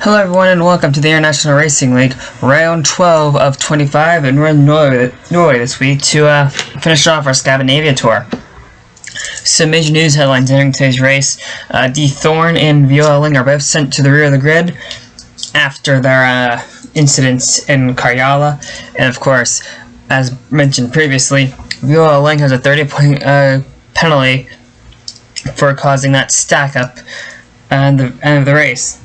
Hello everyone and welcome to the International Racing League, round 12 of 25, and we're in Norway this week to finish off our Scandinavia tour. Some major news headlines entering today's race. D. Thorn and Viola Ling are both sent to the rear of the grid after their incidents in Karjala, and of course, as mentioned previously, Viola Ling has a 30-point penalty for causing that stack up at the end of the race.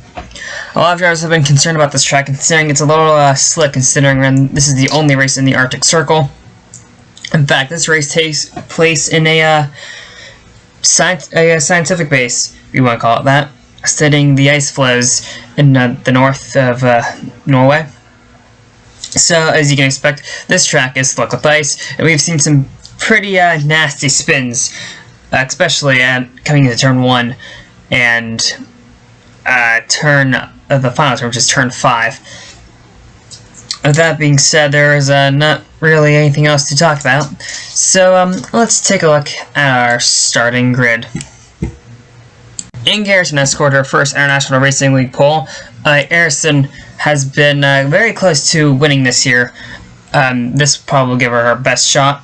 A lot of drivers have been concerned about this track, considering it's a little slick, considering this is the only race in the Arctic Circle. In fact, this race takes place in a scientific base, if you want to call it that, studying the ice flows in the north of Norway. So, as you can expect, this track is slick with ice, and we've seen some pretty nasty spins, especially coming into turn 1 and the final turn, which is turn 5. With that being said, there is not really anything else to talk about. So let's take a look at our starting grid. In Garrison has scored her first International Racing League pole. Garrison has been very close to winning this year. This will probably give her best shot.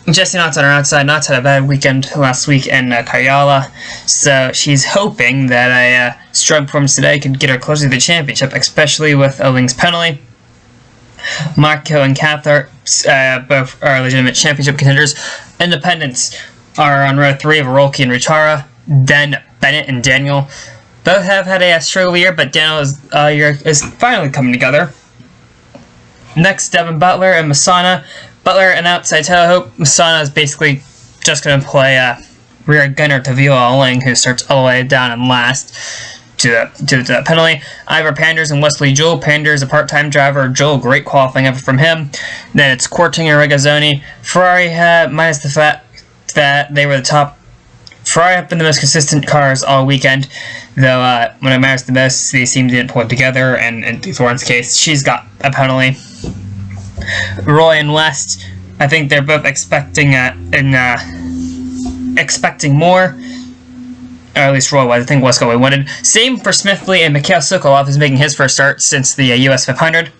Jessie Knott's on her outside. Knott's had a bad weekend last week in Karjala, so she's hoping that a strong performance today could get her closer to the championship, especially with Ling's penalty. Marco and Cathart both are legitimate championship contenders. Independents are on row 3 of Rolke and Rutara. Then Bennett and Daniel both have had a struggle year, but Daniel's year is finally coming together. Next, Devin Butler and Masana. Butler and outside Touhou. Masana is basically just going to play rear gunner to Viola Ling, who starts all the way down and last to the penalty. Ivor Panders and Wesley Joel. Panders, a part-time driver. Joel, great qualifying effort from him. Then it's Korting and Regazzoni. Ferrari minus the fact that they were the top. Ferrari have been the most consistent cars all weekend, though when it matters the most, they seem to didn't pull it together, and in Thorne's case, she's got a penalty. Roy and West, I think they're both expecting more, or at least Roy was. I think West got what he wanted. Same for Smithley, and Mikhail Sokolov is making his first start since the US 500.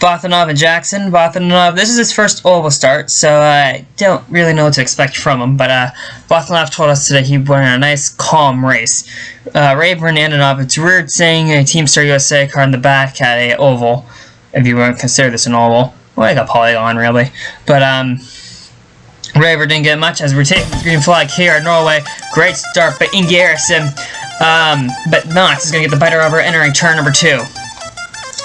Vothanov and Jackson. Vothanov, this is his first oval start, so I don't really know what to expect from him, but Vothanov told us today he won a nice, calm race. Rayburn and Antonov, it's weird saying a Team Star USA car in the back had a oval, if you want to consider this an oval. Well, like a polygon, really. But, Raver didn't get much as we're taking the green flag here in Norway. Great start by In Garrison. But Knox is going to get the better of her entering turn number 2.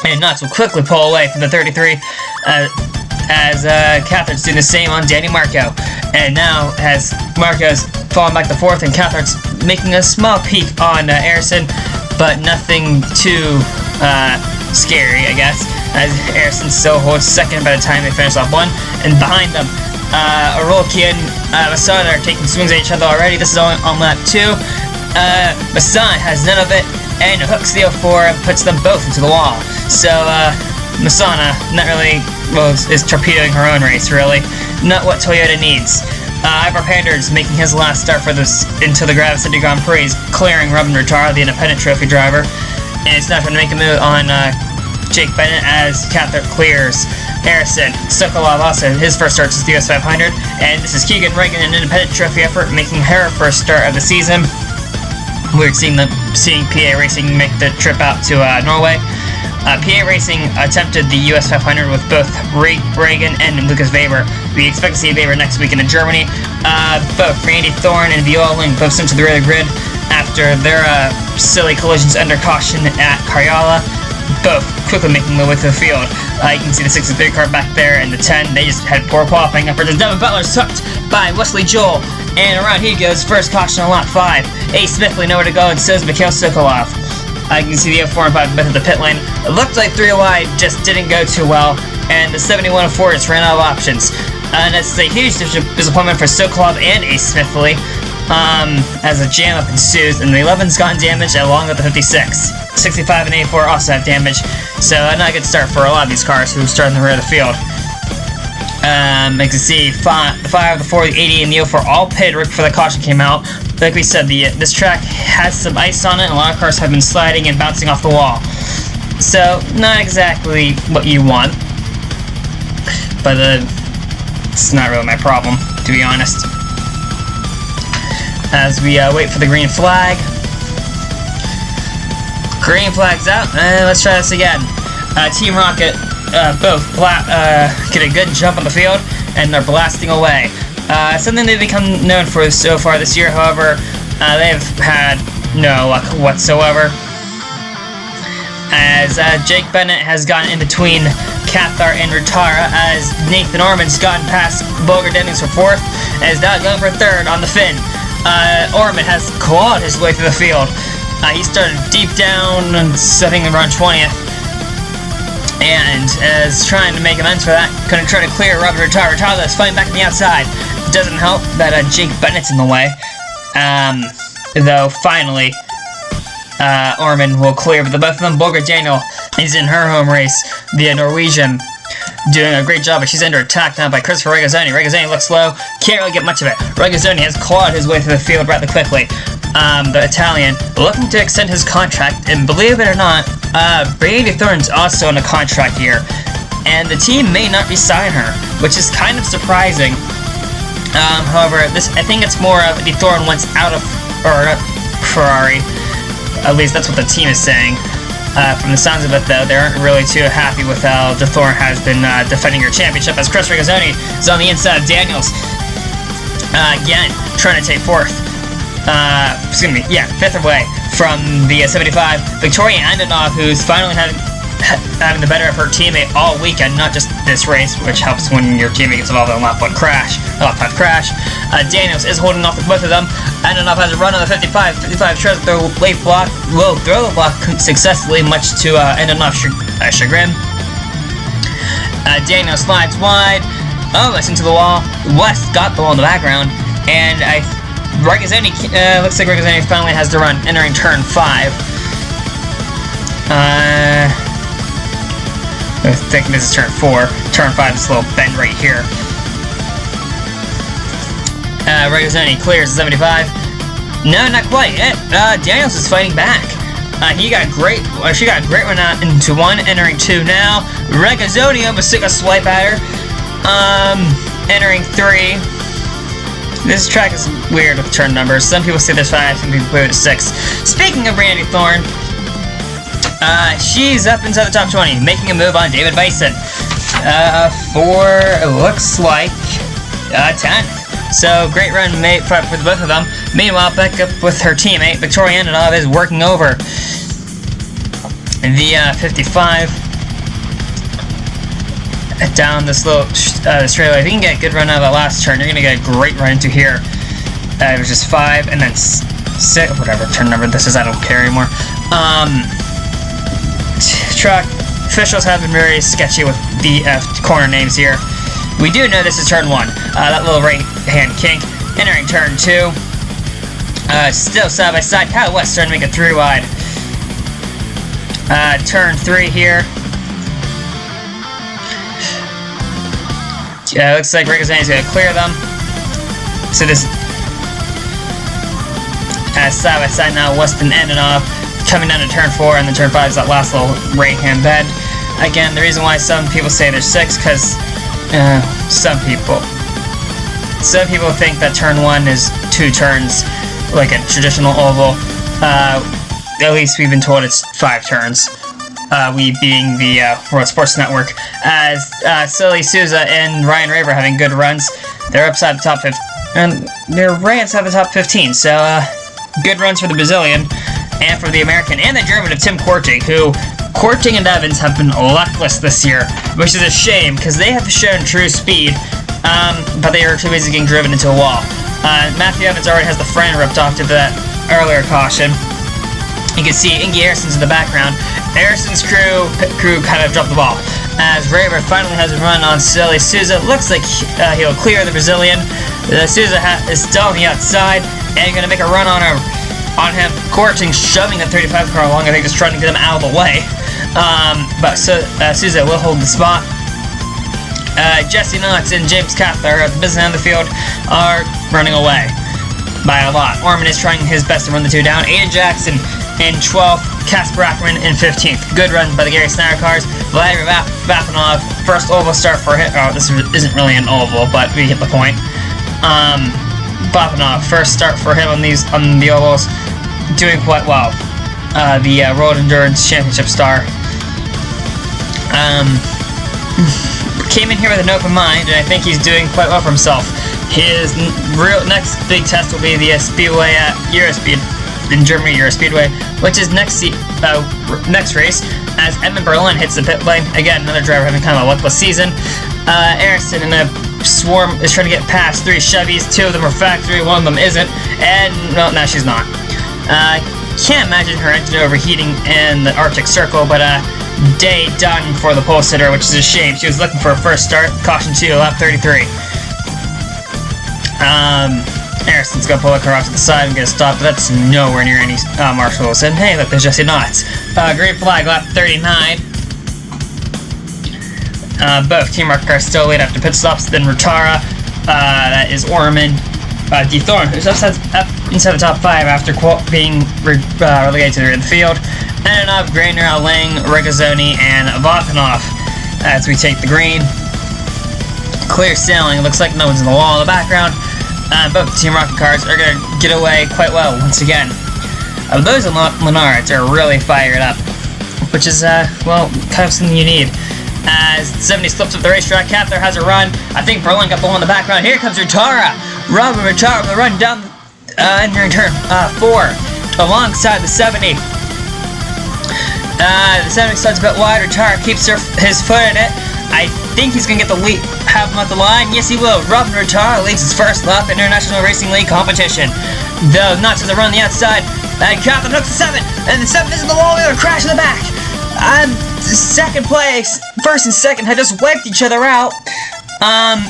And Knox will quickly pull away from the 33 as Cathart's doing the same on Danny Marco. And now, as Marco's falling back to 4th, and Cathart's making a small peek on Harrison, but nothing too scary, I guess, as Harrison still holds 2nd by the time they finish off 1. And behind them, Rolke and Masana are taking swings at each other already. This is on lap 2. Masana has none of it and hooks the 04 and puts them both into the wall. So Masana is torpedoing her own race, really. Not what Toyota needs. Ivor Panders making his last start for this into the Gravis City Grand Prix, clearing Robin Rutara, the independent trophy driver. And it's not going to make a move on Jake Bennett as Cathart clears Harrison. Sokolov also his first start since the US 500, and this is Keegan Reagan, an independent trophy effort, making her first start of the season. We're seeing PA Racing make the trip out to Norway. PA Racing attempted the US 500 with both Reagan and Lucas Weber. We expect to see Weber next weekend in Germany. Both Randy Thorne and Viola Ling both sent to the rear of the grid after their silly collisions under caution at Karjala. Both quickly making their way to the field. You can see the 63 car back there and the 10. They just had poor qualifying efforts. Devin Butler's tucked by Wesley Joel. And around he goes. First caution on lap 5. Ace Smithley nowhere to go, and so is Mikhail Sokolov. You can see the 04 and 5 both at the pit lane. It looked like 3 wide just didn't go too well, and the 7104 just ran out of options. And it's a huge disappointment for Sokolov and Ace Smithley as a jam-up ensues, and the 11's gotten damaged along with the 56. 65 and 84 also have damage, so not a good start for a lot of these cars who start in the rear of the field. You can see the 5, the 4, the 80, and the 04 all pitted right before the caution came out. Like we said, this track has some ice on it, and a lot of cars have been sliding and bouncing off the wall. So, not exactly what you want. But it's not really my problem, to be honest. As we wait for the green flag. Green flag's out, and let's try this again. Team Rocket both get a good jump on the field, and they're blasting away. Something they've become known for so far this year, however, they've had no luck whatsoever. As Jake Bennett has gotten in between Cathar and Rutara, as Nathan Orman's gotten past Bulgar Dennings for 4th, and is now going for 3rd on the fin. Orman has clawed his way through the field. He started deep down and setting around 20th, and is trying to make amends for that. Gonna try to clear Robert Rutara. Rutara is fighting back on the outside. It doesn't help that Jake Bennett's in the way. Though finally, Orman will clear, but the both of them, Bulgar Daniel is in her home race. The Norwegian doing a great job, but she's under attack now by Christopher Regazzoni. Regazzoni looks low, can't really get much of it. Regazzoni has clawed his way through the field rather quickly. The Italian looking to extend his contract, and believe it or not, Brady Thorne's also on a contract here, and the team may not re-sign her, which is kind of surprising. However, I think it's more of the Thorne wants out of Ferrari. At least that's what the team is saying. From the sounds of it, though, they aren't really too happy with how the Thorne has been defending her championship, as Chris Regazzoni is on the inside of Daniels. Again, trying to take 4th. Excuse me, yeah, 5th away from the 75. Victoria Antonov, who's finally having the better of her teammate all weekend, not just this race, which helps when your teammate gets involved in a lap 5 crash. Daniels is holding off with both of them. Antonov has a run on the 55. 55 tries to throw late block, will throw the block successfully, much to Antonov's chagrin. Daniels slides wide, almost into the wall. West got the wall in the background, and Regazzoni, looks like Regazzoni finally has the run, entering turn 5. I think this is turn 4. Turn 5 is a little bend right here. Regazzoni clears the 75. No, not quite yet. Daniels is fighting back. She got a great run out into 1, entering 2 now. Regazzoni almost took a swipe at her. Entering 3. This track is weird with turn numbers. Some people say there's 5, some people say there's 6. Speaking of Brandy Thorne, she's up inside the top 20, making a move on David Bison for, it looks like, 10th. So, great run made for the both of them. Meanwhile, back up with her teammate, Victoria Antonov is working over the 55. Down this little straightaway. If you can get a good run out of that last turn, you're going to get a great run into here. It was just 5, and then 6, whatever turn number this is, I don't care anymore. Truck officials have been very sketchy with the corner names here. We do know this is turn 1. That little right hand kink. Entering turn 2. Still side by side. Kyle West starting to make a 3 wide. Turn 3 here. Looks like Regazzoni is going to clear them. So this side by side now. West and Antonov coming down to turn 4, and then turn 5 is that last little right hand bend. Again, the reason why some people say there's 6, because some people think that turn 1 is 2 turns, like a traditional oval. At least we've been told it's 5 turns. We being the World Sports Network. As Silly Souza and Ryan Raver having good runs. They're upside the top 15, and they're right outside the top 15. So good runs for the Brazilian and for the American and the German of Tim Korting, who Korting and Evans have been luckless this year, which is a shame because they have shown true speed, but they are too busy getting driven into a wall. Matthew Evans already has the front ripped off to that earlier caution. You can see Inge Eriksson's in the background. Eriksson's crew kind of dropped the ball. As Raver finally has a run on Silly Souza, looks like he'll clear the Brazilian. Souza is still on the outside and going to make a run on him. Korting shoving the 35 car along, I think just trying to get him out of the way. But Souza will hold the spot. Jesse Knox and James Cathar at the business end of the field are running away by a lot. Orman is trying his best to run the 2 down. Aiden Jackson in 12th. Casper Ackerman in 15th. Good run by the Gary Snyder cars. Vladimir Vapanov, first oval start for him. Oh, this isn't really an oval, but we get the point. Vapanov, first start for him on the ovals, doing quite well. The Road Endurance Championship star. Came in here with an open mind, and I think he's doing quite well for himself. His next big test will be the Speedway at Eurospeed in Germany, Eurospeedway, which is next race, as Edmund Berlin hits the pit lane. Again, another driver having kind of a luckless season. Ericsson in a swarm is trying to get past 3 Chevys. 2 of them are factory, 1 of them isn't, and well, no, she's not. Can't imagine her engine overheating in the Arctic Circle, but day done for the pole sitter, which is a shame. She was looking for a first start. Caution 2, lap 33. Ericsson's gonna pull the car off to the side and get a stop, but that's nowhere near any marshals. And hey, look, there's Jesse Knotts. Green flag, lap 39. Both team mark cars still late after pit stops. Then Rotara, that is Orman, D. Thorne, who's up inside the top 5 after being relegated to the rear of the field. Antonov, Grainer, Lang, Regazzoni, and Vatanov as we take the green. Clear sailing. Looks like no one's in the wall in the background. Both Team Rocket cars are going to get away quite well once again. Those Lenards are really fired up, which is, well, kind of something you need. As 70 slips up the racetrack, Kathler has a run. I think Berlin got the one in the background. Here comes Rotara. Robin Rotara will run down entering turn 4 alongside the 70. The 70 starts a bit wide. Rotara keeps his foot in it. I think he's going to get the lead, have him at the line. Yes, he will. Robin Rotara leads his first lap in International Racing League competition. Though, not to the run on the outside. And Kathler hooks the 7. And the 7 is in the wall. We're going to crash in the back. Second place, first and second had just wiped each other out.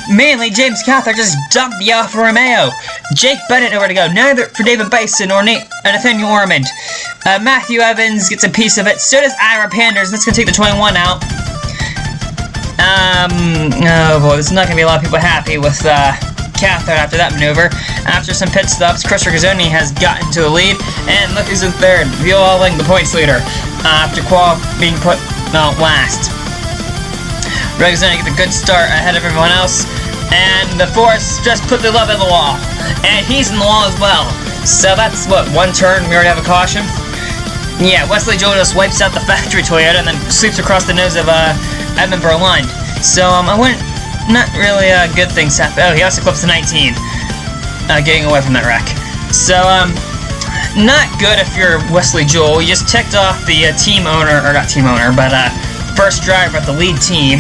Mainly James Kathler just dumped the Alfa Romeo. Jake Bennett nowhere to go, neither for David Bison or Nathaniel Ormond. Matthew Evans gets a piece of it, so does Ira Panders, and that's going to take the 21 out. Oh boy, this is not going to be a lot of people happy with Kathler after that maneuver. After some pit stops, Chris Regazzoni has gotten to the lead, and look who's in third, Viola Lang, the points leader. After Qual being put last. Regazzoni gets a good start ahead of everyone else, and the Force just put the love in the wall, and he's in the wall as well. So that's what, one turn, we already have a caution. Yeah, Wesley Joel just wipes out the factory Toyota and then sweeps across the nose of Edmund Berlin. So I wouldn't, not really good things happen. Oh, he also clips the 19, getting away from that wreck. So not good if you're Wesley Joel. You just ticked off the team owner, or not team owner, but first driver at the lead team.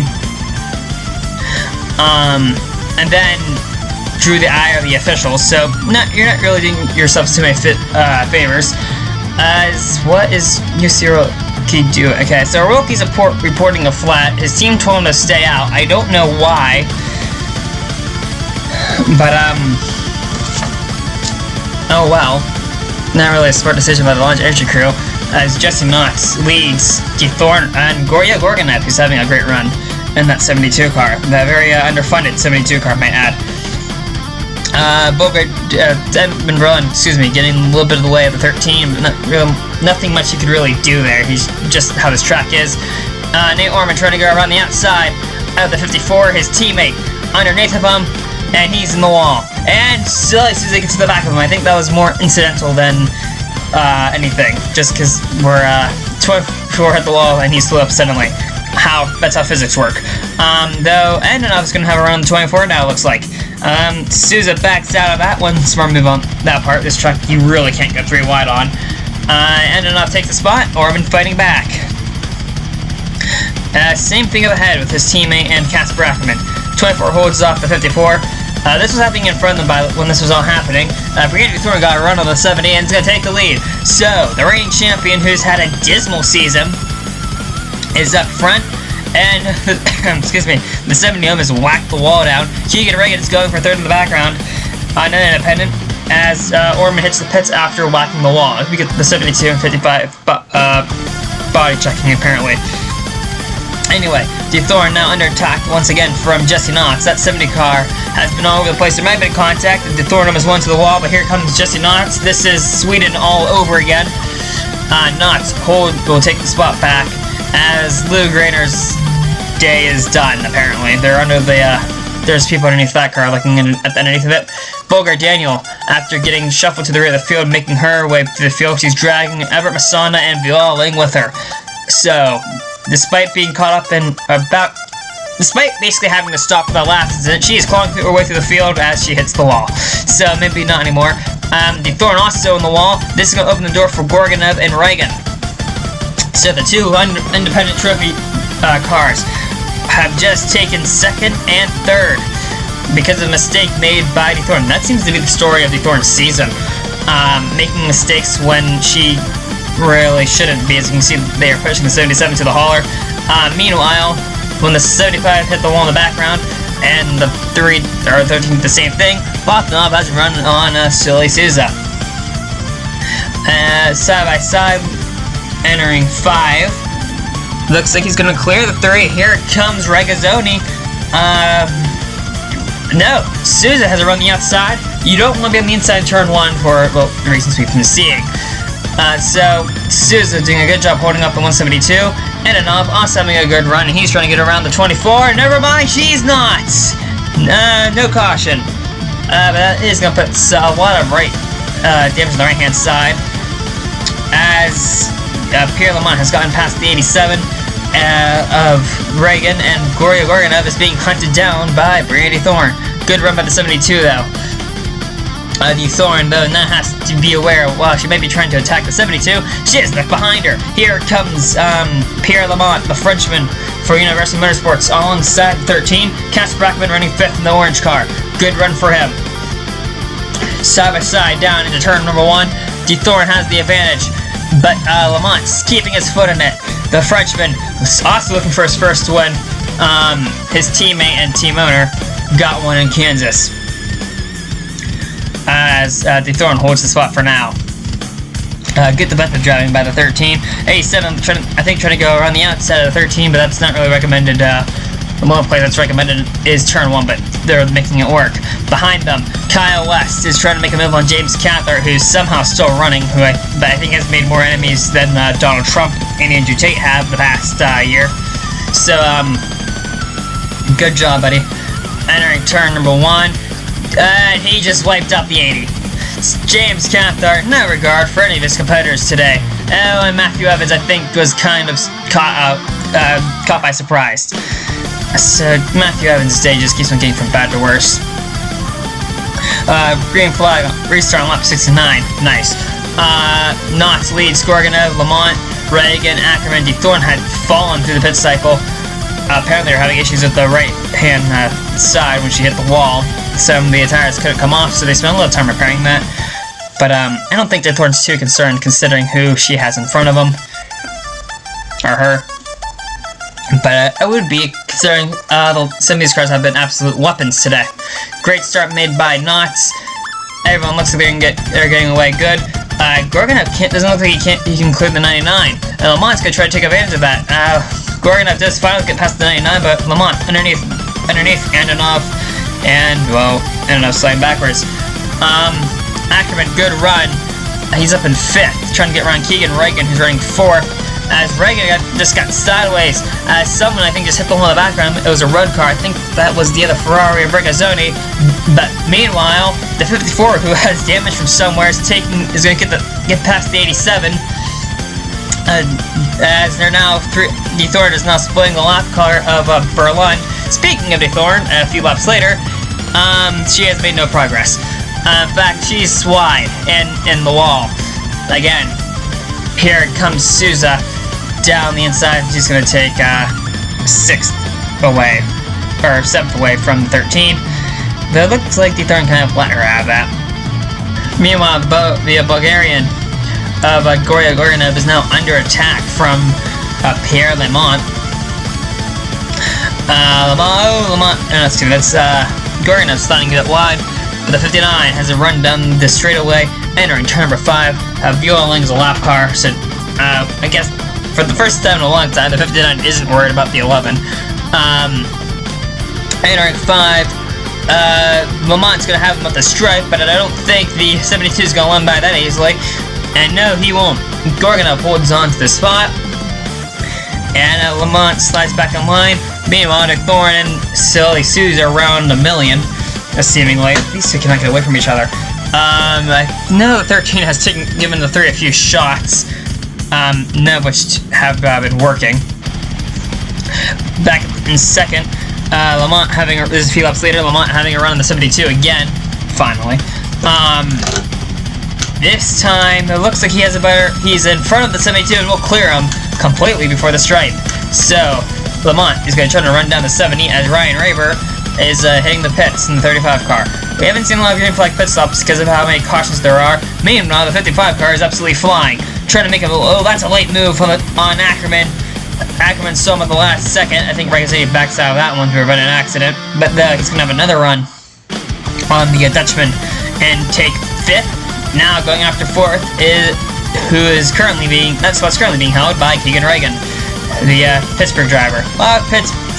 And then drew the eye of the officials. So you're not really doing yourself too many favors. What is Yushiroki doing? Okay, so Hiroki's reporting a flat. His team told him to stay out. I don't know why. But oh well. Not really a smart decision by the launch entry crew, as Jesse Knox leads Thorne and Gorya Gorgonev, who's having a great run in that 72 car. That very underfunded 72 car, might add. Edmund Berlin, getting a little bit of the way of the 13, but nothing much he could really do there. He's just how this track is. Nate Orman trying to go around the outside of the 54, his teammate underneath of him, and he's in the wall. And still, as soon as they get to the back of him, I think that was more incidental than anything. Just because we're 24 at the wall and he flew up suddenly. That's how physics work. Though Andonov's going to have around 24 now, it looks like. Souza backs out of that one. Smart move on that part. This truck you really can't go 3 wide on. Andonov takes the spot. Orman fighting back. Same thing up ahead with his teammate and Casper Ackerman. 24 holds off the 54. This was happening in front of them when this was all happening. Brigadier Thorne got a run on the 70 and is going to take the lead. So, the reigning champion, who's had a dismal season, is up front. And, excuse me, the 70 ohm has whacked the wall down. Keegan Reagan is going for third in the background on an independent as Orman hits the pits after whacking the wall. We get the 72 and 55 body checking, apparently. Anyway, Thorne now under attack once again from Jesse Knox. That 70 car has been all over the place. There might have been contact. Thorne has one to the wall, but here comes Jesse Knox. This is Sweden all over again. Knots will take the spot back as Lou Grainer's day is done, apparently. They're under the, there's people underneath that car looking at underneath of it. Bulgar Daniel, after getting shuffled to the rear of the field, making her way to the field, she's dragging Everett Masana and Viola Ling with her. So, despite being caught up in despite basically having to stop for the last incident, she is clawing her way through the field as she hits the wall. So, maybe not anymore. The Thorn also in the wall. This is going to open the door for Gorgonov and Reagan. So, the two independent trophy cars have just taken second and third because of a mistake made by the Thorn. That seems to be the story of the Thorn season. Making mistakes when she really shouldn't be. As you can see, they are pushing the 77 to the hauler. Meanwhile, when the 75 hit the wall in the background, and the 13 the same thing, Bothnov has run on Silly Souza. Side by side, entering 5. Looks like he's going to clear the 3. Here comes Regazzoni. No, Souza has a run on the outside. You don't want to be on the inside turn 1 for, well, the reasons we've been seeing. So, Souza doing a good job holding up the 172. And Anov also having a good run. And he's trying to get around the 24. Never mind, she's not! No caution. But that is going to put a lot of damage on the right-hand side. As Pierre Lamont has gotten past the 87 of Reagan, and Goria Gorgonov is being hunted down by Brandy Thorn. Good run by the 72, though. The Thorn, though, now has to be aware while she may be trying to attack the 72, she is left behind her. Here comes Pierre Lamont, the Frenchman for University Motorsports, alongside 13. Cass Brackman running 5th in the orange car. Good run for him. Side by side down into turn number 1. The Thorn has the advantage, but Lamont's keeping his foot in it. The Frenchman was also looking for his first win. His teammate and team owner got one in Kansas. As the Thorn holds the spot for now. Get the benefit driving by the 13. 87, I think, trying to go around the outside of the 13, but that's not really recommended. The one play that's recommended is turn 1, but they're making it work. Behind them, Kyle West is trying to make a move on James Cathar, who's somehow still running, who I think has made more enemies than Donald Trump and Andrew Tate have the past year. So, good job, buddy. Entering turn number 1. He just wiped out the 80. James Cathar, no regard for any of his competitors today. Oh, and Matthew Evans, I think, was kind of caught by surprise. So, Matthew Evans' day just keeps on getting from bad to worse. Green flag, restart on lap 69. Nice. Knots leads Gorgonov, Lamont, Reagan, Ackerman, D. Thorn had fallen through the pit cycle. Apparently, they're having issues with the right-hand side when she hit the wall. Some of the tires couldn't come off, so they spent a little time repairing that. But I don't think that Thorn's too concerned, considering who she has in front of him. Or her. But I would be, considering some of these cars have been absolute weapons today. Great start made by Knots. Everyone looks like they're getting away good. Gorgonov doesn't look like he can clear the 99. And Lamont's going to try to take advantage of that. Gorgonov does finally get past the 99, but Lamont underneath Antonov, and, well, Antonov sliding backwards. Ackerman, good run. He's up in 5th, trying to get around Keegan Reagan, who's running 4th. As Reagan just got sideways, as someone, I think, just hit the hole in the background. It was a road car. I think that was the other Ferrari of Regazzoni. But meanwhile, the 54, who has damage from somewhere, is going to get past the 87. As they're now the Thorn is now splitting the lap car of Berlin. Speaking of the Thorn, a few laps later, she has made no progress. In fact, she's wide in the wall. Again, here comes Souza down the inside. She's going to take 6th away, or 7th away from the 13. But it looks like the Thorn kind of let her have that. Meanwhile, the Bulgarian of Goria Gorgonov is now under attack from Pierre Lamont. That's Gorgonov sliding it wide, but the 59 has a run down the straightaway, entering turn number 5. Viola Ling's a lap car, so I guess for the first time in a long time, the 59 isn't worried about the 11. Entering 5. Lamont's going to have him at the stripe, but I don't think the 72 is going to win by that easily. And no, he won't. Gorgonov holds on to the spot. And Lamont slides back in line. Meanwhile, Nick Thorne and Silly Suze are around a million, seemingly. These two cannot get away from each other. No, 13 has given the 3 a few shots, none of which have been working. Back in second, Lamont having, this is a few laps later, Lamont having a run on the 72 again, finally. This time, it looks like he has a better, he's in front of the 72 and will clear him completely before the stripe. So, Lamont is going to try to run down the 70 as Ryan Raver is hitting the pits in the 35 car. We haven't seen a lot of green flag pit stops because of how many cautions there are. Meanwhile, the 55 car is absolutely flying. Trying to make a, oh, that's a late move on Ackerman. Ackerman saw him at the last second. I think Racin backs out of that one to prevent an accident. But he's going to have another run on the Dutchman and take 5th. Now going after 4th is who is currently being, that spot's currently being held by Keegan Reagan, the Pittsburgh driver. A lot of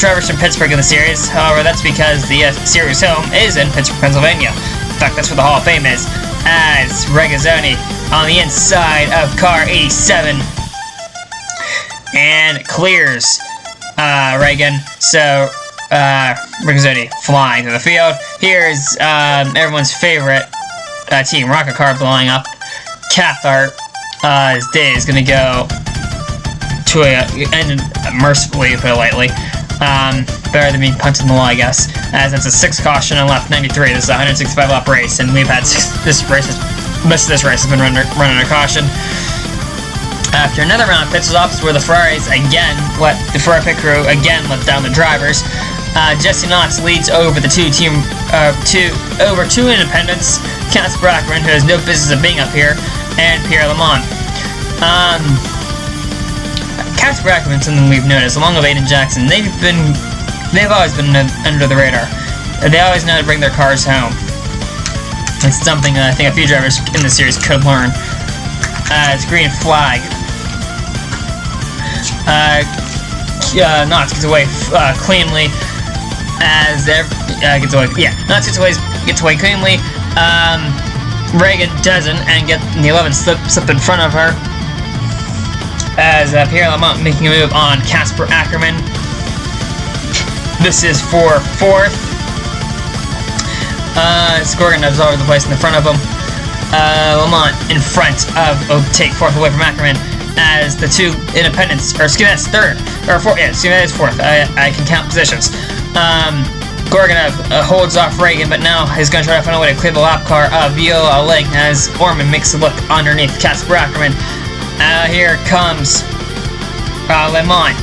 drivers from Pittsburgh in the series, however that's because the series home is in Pittsburgh, Pennsylvania. In fact, that's where the Hall of Fame is, as Regazzoni on the inside of car 87 and clears Reagan. So Regazzoni flying through the field. Here's everyone's favorite team rocket car blowing up. Cathart, his day is going to go to end mercifully, to put it lightly. Better than being punted in the wall, I guess, as it's a 6 caution on lap 93. This is a 165 lap race, and we've had most of this race has been run under caution. After another round of pit stops where the Ferraris again the Ferrari pit crew again let down the drivers, Jesse Knotts leads over the two independents, Casper Ackerman, who has no business of being up here, and Pierre Lamont. Casper Ackerman's something we've noticed, along with Aiden Jackson. They've always been under the radar. They always know how to bring their cars home. It's something that I think a few drivers in the series could learn. It's green flag. Knotts gets away cleanly. Knotts gets away cleanly. Reagan doesn't, and the 11 slipped in front of her. As Pierre Lamont making a move on Casper Ackerman. This is for 4th. Gorgonov's all over the place in the front of him. Lamont in front of, take 4th away from Ackerman, as the two independents, or excuse me, that's 3rd, or 4th, yeah, excuse me, that is 4th, I can count positions. Gorgonov holds off Reagan, but now he's going to try to find a way to clear the lap car of Viola Link as Orman makes a look underneath Casper Ackerman. Here comes Lamont.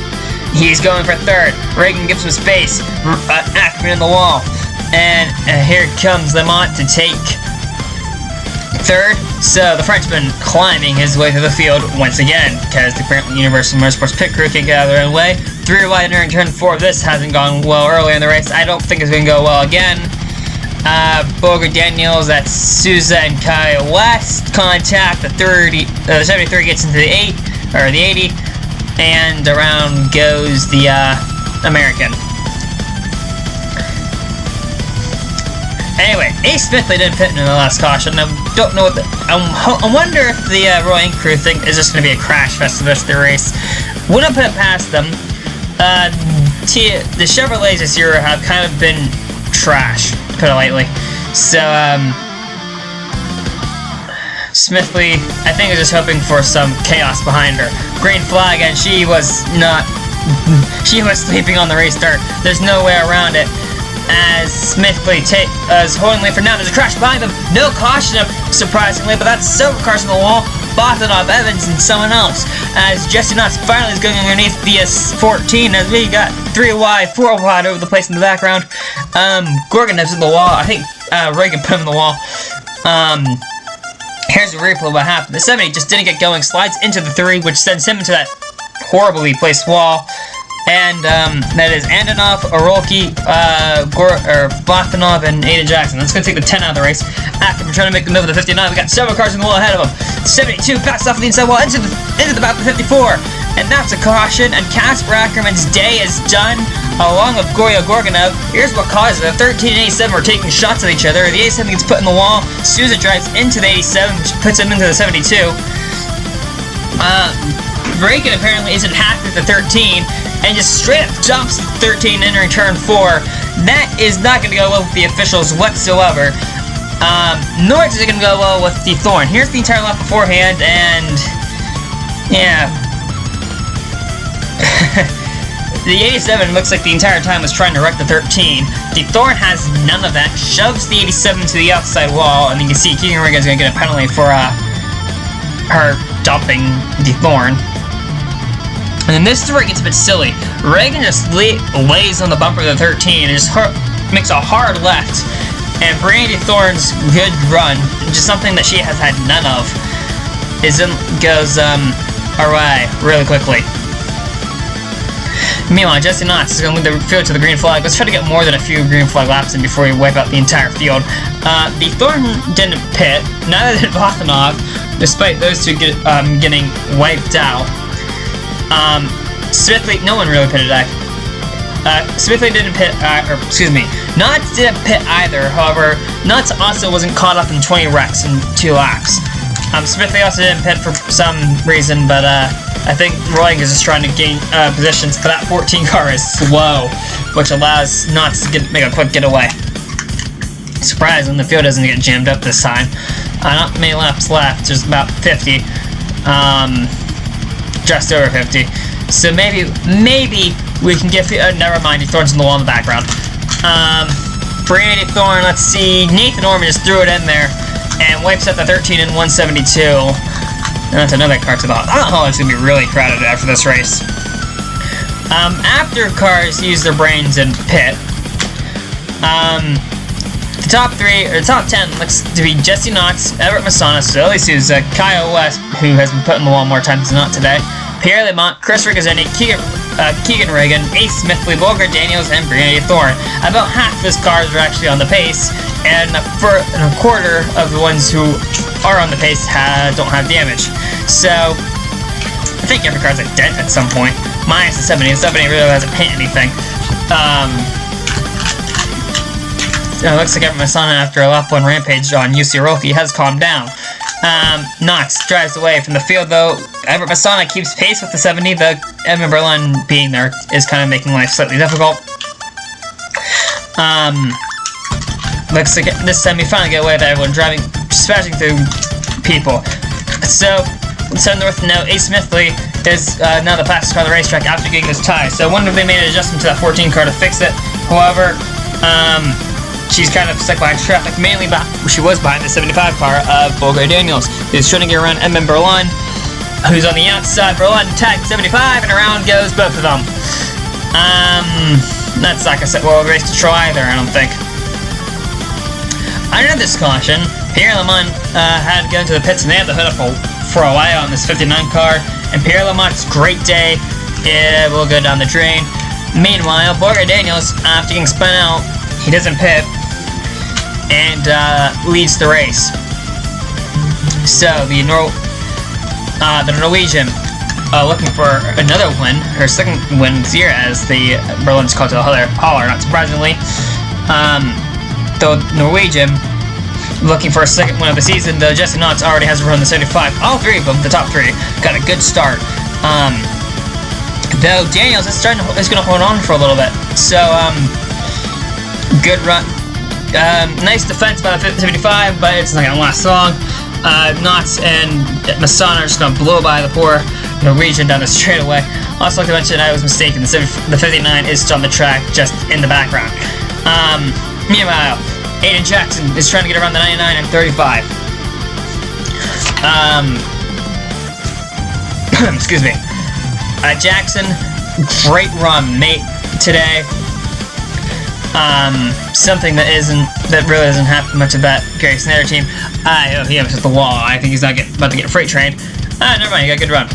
He's going for 3rd. Reagan gives him space. Ackerman in the wall. And here comes Lamont to take 3rd. So the Frenchman climbing his way through the field once again, because the Universal Motorsports pit crew can't get out of their own way. 3 widener in turn 4. This hasn't gone well earlier in the race. I don't think it's going to go well again. Boger Daniels, that's Souza and Kyle West contact. The 73 gets into the 80, and around goes the American. Anyway, Ace Smithley didn't fit in the last caution. I don't know what I wonder if the Roy Inc. crew think is just going to be a crash fest for the rest of the race. Wouldn't put it past them. The Chevrolets this year have kind of been trash, to put it lightly. So, Smithley, I think, is just hoping for some chaos behind her. Green flag, and she was sleeping on the restart. There's no way around it. As Smithley is holding lane for now, there's a crash behind them. No caution, surprisingly, but that's several cars on the wall. Bothanov, Evans, and someone else. As Jesse Knotts finally is going underneath the 14, as we got 3 wide, 4 wide over the place in the background. Gorgonov's in the wall. I think Reagan put him in the wall. Here's a replay of what happened. The 70 just didn't get going, slides into the 3, which sends him into that horribly placed wall. And that is Andonov, Orolki, Bothanov, and Aiden Jackson. That's going to take the 10 out of the race. Ackerman trying to make the move of the 59. We got several cars in the wall ahead of him. 72 passes off the inside wall into the back of the 54. And that's a caution. And Casper Ackerman's day is done, along with Gorgonov. Here's what causes it. The 13 and 87 are taking shots at each other. The 87 gets put in the wall. Souza drives into the 87, which puts him into the 72. Reagan apparently isn't happy with the 13 and just straight up jumps 13 in return 4. That is not going to go well with the officials whatsoever. Nor is it going to go well with the Thorn. Here's the entire lap beforehand, and yeah. The 87 looks like the entire time was trying to wreck the 13. The Thorn has none of that, shoves the 87 to the outside wall, and you can see Keegan Reagan's going to get a penalty for her dumping the Thorn. And then this is where it gets a bit silly. Reagan just lays on the bumper of the 13 and just makes a hard left. And Brandy Thorne's good run, just something that she has had none of, goes awry really quickly. Meanwhile, Jesse Knox is going to lead the field to the green flag. Let's try to get more than a few green flag laps in before we wipe out the entire field. The Thorn didn't pit, neither did Bothanov, despite those two getting wiped out. Smithley, no one really pitted Smithley didn't pit, Nuts didn't pit either. However, Nuts also wasn't caught up in 20 wrecks in 2 laps. Smithley also didn't pit for some reason, but I think Roy is just trying to gain positions, but that 14 car is slow, which allows Nuts to make a quick getaway. Surprising, the field doesn't get jammed up this time. Not many laps left, just about 50. Just over 50. So maybe we can get, never mind, the Thorn's in the wall in the background. Brandy Thorn, let's see, Nathan Norman just threw it in there and wipes out the 13 in 172. And that's another car to the hall. I don't know how it's going to be really crowded after this race. After cars use their brains and pit, the top 10 looks to be Jesse Knox, Everett Masana, Sully Souza, Kyle West, who has been put in the wall more times than not today, Pierre Lemont, Chris Rigazzini, Keegan Reagan, Ace Smithley, Bolger Daniels, and Brandy Thorn. About half of those cars are actually on the pace, and a quarter of the ones who are on the pace don't have damage. So, I think every car's a dent at some point. Minus the 70. The 70 really hasn't hit anything. It looks like Everett Masana, after a lap 1 rampage on UC Rolfi, has calmed down. Knox drives away from the field, though. Everett Masana keeps pace with the 70, though Edmund Berlin being there is kind of making life slightly difficult. Looks like this time we finally get away with everyone smashing through people. So north now, Ace Smithley is now the fastest car on the racetrack after getting this tie. So I wonder if they made an adjustment to that 14 car to fix it. However, she's kind of stuck behind traffic, mainly she was behind the 75 car of Bolger Daniels, who's trying to get around Edmund Berlin, who's on the outside. Berlin tagged 75, and around goes both of them. That's not a world race to try either, I don't think. Under this caution, Pierre Lemont had to go into the pits, and they had the hood up for a while on this 59 car, and Pierre Lamont's great day will go down the drain. Meanwhile, Bolger Daniels, after getting spun out, he doesn't pit and leads the race. So the Norwegian looking for another win, her second win this year, as the Berlin's called to the hauler, not surprisingly. The Norwegian looking for a second win of the season, though Jesse Knox already has run the 75. All 3 of them, the top 3, got a good start. Though Daniels is going to hold on for a little bit. So good run. Nice defense by the 75, but it's not going to last long. Knox and Masana are just going to blow by the poor Norwegian down the straightaway. Also, like I mentioned, I was mistaken. The 59 is still on the track, just in the background. Meanwhile, Aiden Jackson is trying to get around the 99 and 35. Excuse me. Jackson, great run, mate, today. Something that really doesn't happen much of that Gary Snyder team. He almost hit the wall. I think he's not about to get freight trained. Never mind, he got a good run.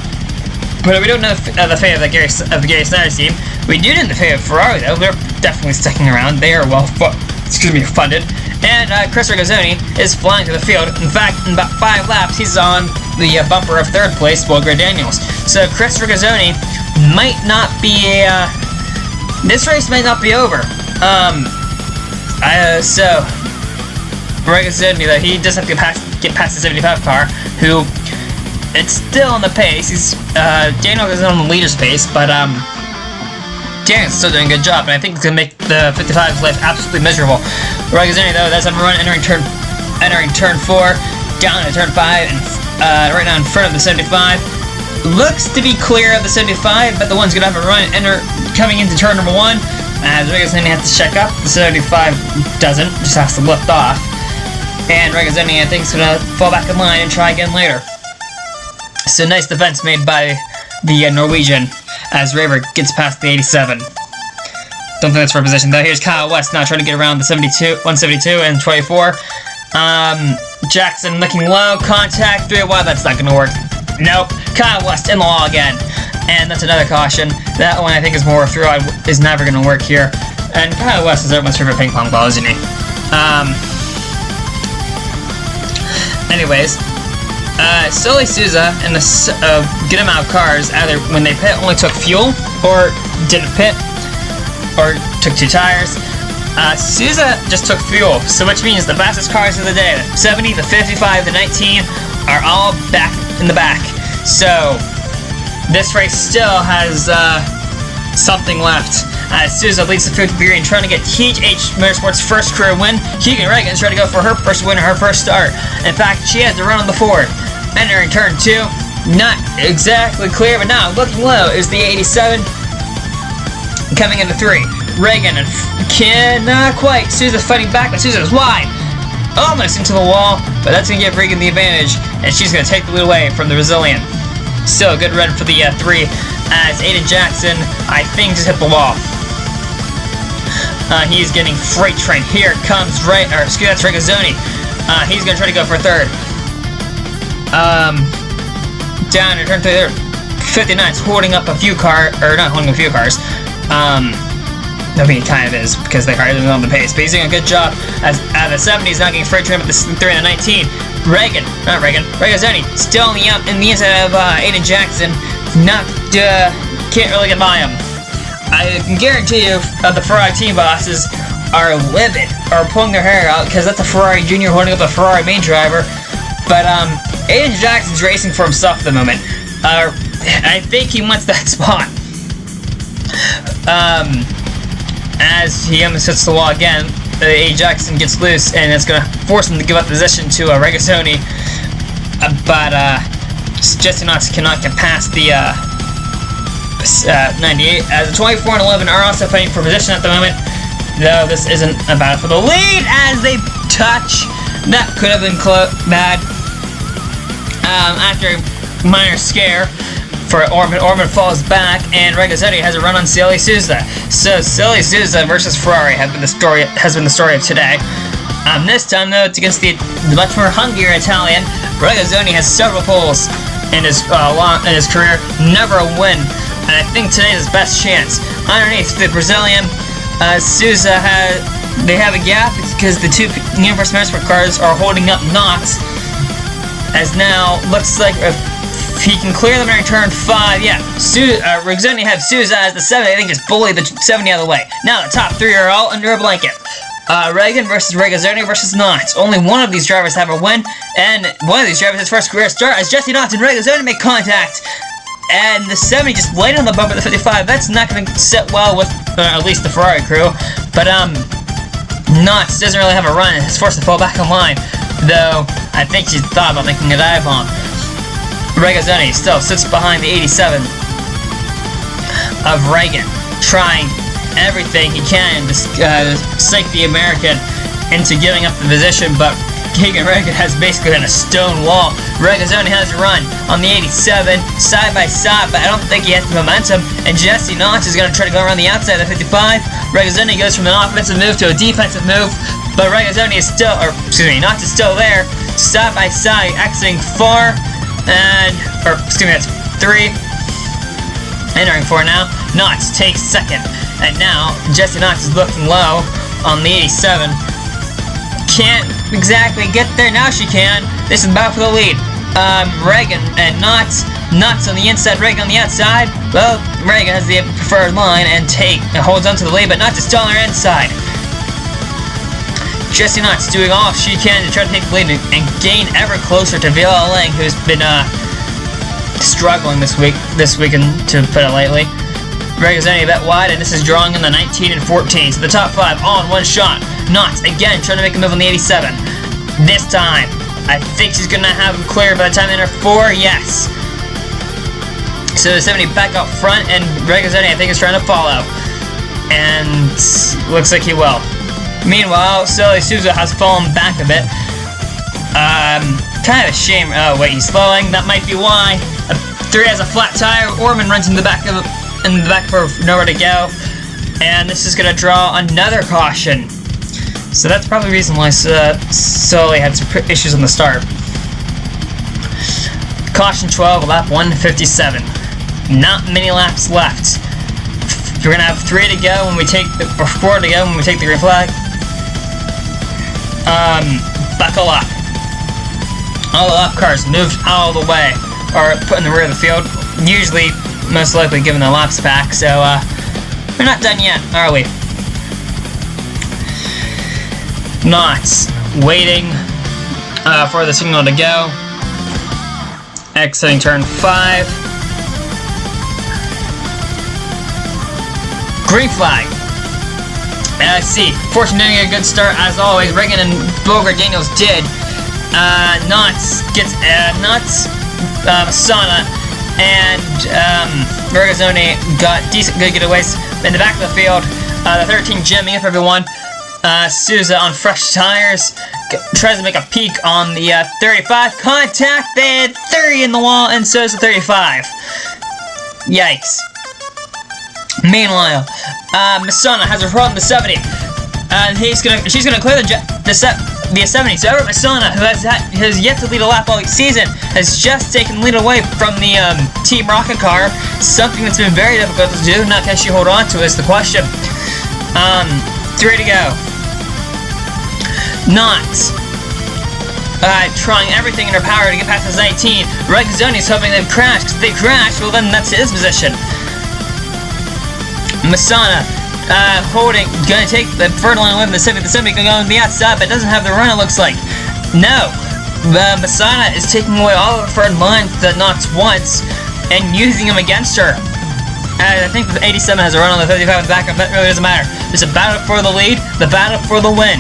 But we don't know the fate of the Gary Snyder team. We do know the fate of Ferrari, though. They're definitely sticking around. They are funded. And Chris Rigazzoni is flying through the field. In fact, in about 5 laps, he's on the bumper of 3rd place, Bolger Daniels. So Chris Rigazzoni might not be this race might not be over. So Rigazzoni, though, he does have to get past the 75 car, who it's still on the pace. Daniel is on the leader's pace, but Daniel's still doing a good job, and I think it's gonna make the 55's life absolutely miserable. Regazzoni though, that's on a run, entering turn 4, down to turn 5, and right now in front of the 75. Looks to be clear of the 75, but the one's gonna have a run coming into turn number 1. As Regazzoni has to check up, the 75 doesn't, just has to lift off. And Regazzoni, I think, is gonna fall back in line and try again later. So nice defense made by the Norwegian as Raver gets past the 87. Don't think that's for position though. Here's Kyle West now trying to get around the 172 and 24. Jackson looking low, contact 3 wide, that's not gonna work. Nope, Kyle West in the wall again. And that's another caution. That one I think is more through is never gonna work here. And Kyle West is everyone's favorite ping pong ball, isn't he? Anyways, Sully Souza and the good amount of cars either when they pit only took fuel or didn't pit or took 2 tires. Souza just took fuel, so which means the fastest cars of the day, the 70, the 55, the 19, are all back in the back. So this race still has something left. Souza leads the 50 and trying to get TH Motorsports' first career win. Keegan Reagan's trying to go for her first win and her first start. In fact, she has to run on the Ford. Entering turn 2, not exactly clear, but now looking low is the 87. Coming into 3, Reagan and not quite. Souza fighting back, but Souza is wide. Almost into the wall, but that's going to give Reagan the advantage, and she's going to take the lead away from the Brazilian. Still a good run for the 3, as Aiden Jackson, I think, just hit the wall. He's getting freight train. Here comes that's Regazzoni. He's going to try to go for 3rd. Down in turn 3 there. 59's holding up a few cars, or not holding a few cars. I mean, it kind of is, because they hardly on the pace. But he's doing a good job, as at the 70's not getting freight train with the 3 and the 19. Regazzoni still in the inside of Aiden Jackson. Can't really get by him. I can guarantee you the Ferrari team bosses are livid, or pulling their hair out, because that's a Ferrari Junior holding up a Ferrari main driver. But Aiden Jackson's racing for himself at the moment. I think he wants that spot. As he almost hits the wall again, Aiden Jackson gets loose, and it's going to force him to give up position to Regazzoni. But Jesse Knox cannot get past the 98, as the 24 and 11 are also fighting for position at the moment, though this isn't a battle for the lead as they touch. That could have been bad. After a minor scare for Orman falls back, and Regazzoni has a run on Sully Souza. So Sully Souza versus Ferrari has been the story of today. This time though, it's against the much more hungrier Italian. Regazzoni has several poles in his career, never a win. And I think today is his best chance. Underneath the Brazilian, Souza they have a gap because the 2 Universe Motorsport cars are holding up Knox. As now looks like if he can clear them in turn 5, yeah. Regazzoni have Souza as the 70. I think just bully the 70 out of the way. Now the top 3 are all under a blanket. Reagan versus Regazzoni versus Knox. Only one of these drivers have a win, and one of these drivers his first career start as Jesse Knox and Regazzoni make contact. And the 70 just laid on the bump of the 55. That's not going to sit well with at least the Ferrari crew. But Knox doesn't really have a run and is forced to fall back in line. Though I think she thought about making a dive bomb. Regazzoni still sits behind the 87 of Reagan, trying everything he can to sink the American into giving up the position, but Keegan Reagan has basically been a stone wall. Regazzoni has a run on the 87, side by side, but I don't think he has the momentum, and Jesse Knox is going to try to go around the outside of the 55. Regazzoni goes from an offensive move to a defensive move, but Knox is still there, side by side, exiting 4, that's 3, entering 4 now. Knox takes 2nd, and now Jesse Knox is looking low on the 87. Can't exactly get there. Now she can. This is about for the lead. Reagan and Knox on the inside, Reagan on the outside. Well, Reagan has the preferred line and holds on to the lead, but Knox is still on her inside. Jesse Knox doing all she can to try to take the lead and gain ever closer to Viola Lang, who's been struggling this weekend, to put it lightly. Racin a bit wide, and this is drawing in the 19 and 14. So the top 5 all in one shot. Knots again trying to make a move on the 87. This time, I think she's gonna have him clear by the time they enter 4. Yes. So the 70 back up front, and Racin I think is trying to follow, and looks like he will. Meanwhile, Silly Souza has fallen back a bit. Kind of a shame. Oh wait, he's slowing. That might be why. 3 has a flat tire. Orman runs in the back for nowhere to go, and this is gonna draw another caution. So that's probably the reason why Sully had some issues on the start. Caution 12, lap 157. Not many laps left. We're gonna have 3 to go when we take or 4 to go when we take the green flag. Buckle up. All the lap cars moved out of the way, or put in the rear of the field. Usually, most likely given the laps back. So we're not done yet, are we? Not waiting for the signal to go. Exiting turn 5. Green flag. Let's see. Fortune doing a good start as always. Reagan and Bogart Daniels did. Knots gets Sana and Racin got decent good getaways in the back of the field. The 13 jamming up everyone. Souza on fresh tires tries to make a peek on the 35. Contact. They had 30 in the wall, and so is the 35. Yikes. Meanwhile, Masana has a problem with 70, and she's gonna clear the 70. So Everett Masana, who has yet to lead a lap all season, has just taken the lead away from the Team Rocket car. Something that's been very difficult to do. Not can she hold on to is the question. 3 to go. Not trying everything in her power to get past this 19. Racin is hoping they've crashed. Because if they crash, well then that's his position. Masana gonna take the third line away from the 70. The 70 can go on the outside, but doesn't have the run, it looks like. No. Masana is taking away all of the third line that Knox wants and using them against her. I think the 87 has a run on the 35 in the back, but that really doesn't matter. It's a battle for the lead, the battle for the win.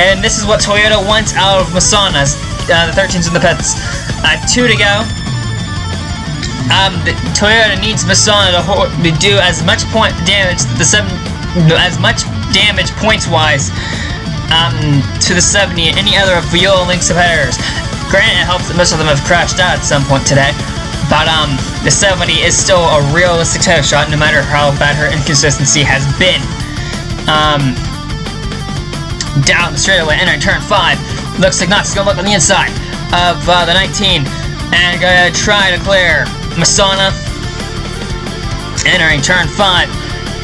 And this is what Toyota wants out of Masana. The 13's in the pits. 2 to go. Toyota needs Masana to do as much point damage points-wise to the 70 and any other of Viola Link's competitors. Granted, it helps that most of them have crashed out at some point today, but the 70 is still a realistic title shot, no matter how bad her inconsistency has been. Down the straightaway, entering turn 5. Looks like Knox is gonna look on the inside of the 19 and gonna try to clear Masana. Entering turn 5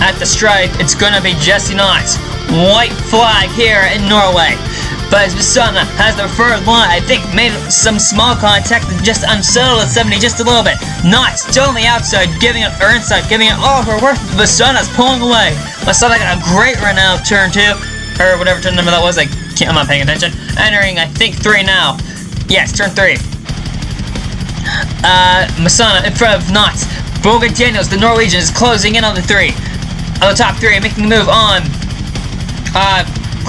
at the stripe, it's gonna be Jesse Knox. White flag here in Norway. But Masana has the third line. I think made some small contact and just unsettled the 70 just a little bit. Knox still on the outside, giving it or inside, giving it all her worth. Masana's pulling away. Masana got a great run out of turn 2. Or whatever turn number that was, I'm not paying attention. Entering, I think, 3 now. Yes, turn 3. Masana in front of Knox. Bogart Daniels, the Norwegian, is closing in on the 3. On the top 3, making a move on.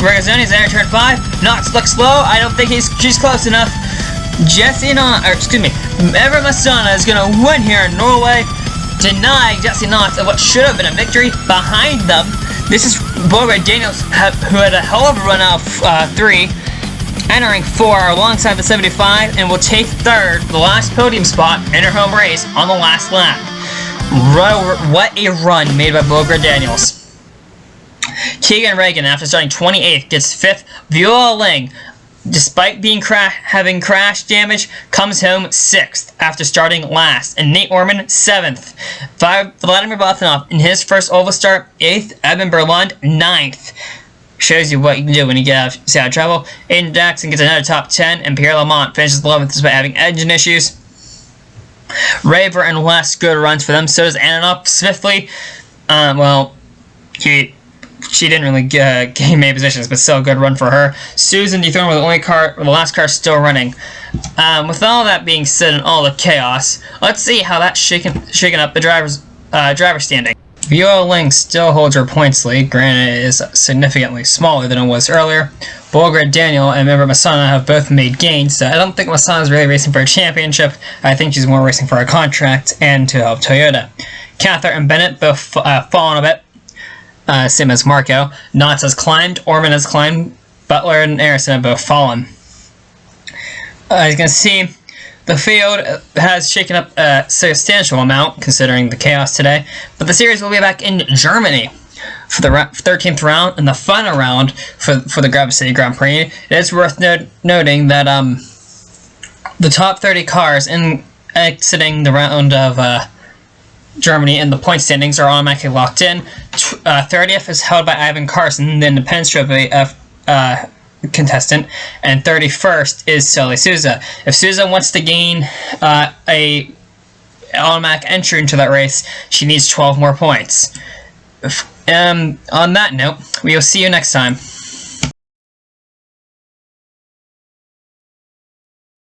Racin is entering turn 5. Knox looks slow. I don't think she's close enough. Everett Masana is gonna win here in Norway, denying Jesse Knox of what should have been a victory behind them. This is Bogart Daniels, who had a hell of a run out of 3, entering 4 alongside the 75, and will take 3rd, the last podium spot in her home race on the last lap. What a run made by Bogart Daniels. Keegan Reagan, after starting 28th, gets 5th. Viola Ling, despite being having crash damage, comes home 6th after starting last. And Nate Orman, 7th. Vladimir Bothanov, in his first oval start, 8th. Edmund Berlund, 9th. Shows you what you can do when you get out of Seattle travel. Aiden Jackson gets another top 10, and Pierre Lamont finishes 11th despite having engine issues. Raver and West, good runs for them. So does Ananov swiftly. He she didn't really gain many positions, but still a good run for her. Susan dethroned with the last car still running. With all that being said and all the chaos, let's see how that's shaking up the driver standing. Viola Ling still holds her points lead, granted it is significantly smaller than it was earlier. Bulgard Daniel and member Masana have both made gains, so I don't think Masana is really racing for a championship. I think she's more racing for a contract and to help Toyota. Cather and Bennett both fallen a bit, same as Marco. Knotts has climbed, Orman has climbed, Butler and Harrison have both fallen. As you can see, the field has shaken up a substantial amount, considering the chaos today, but the series will be back in Germany for the 13th round and the final round for the Grafix City Grand Prix. It is worth noting that the top 30 cars exiting the round of Germany in the point standings are automatically locked in. 30th is held by Ivan Carson, the Independence Trophy contestant, and 31st is Sully Souza. If Souza wants to gain a automatic entry into that race, she needs 12 more points. On that note, we will see you next time.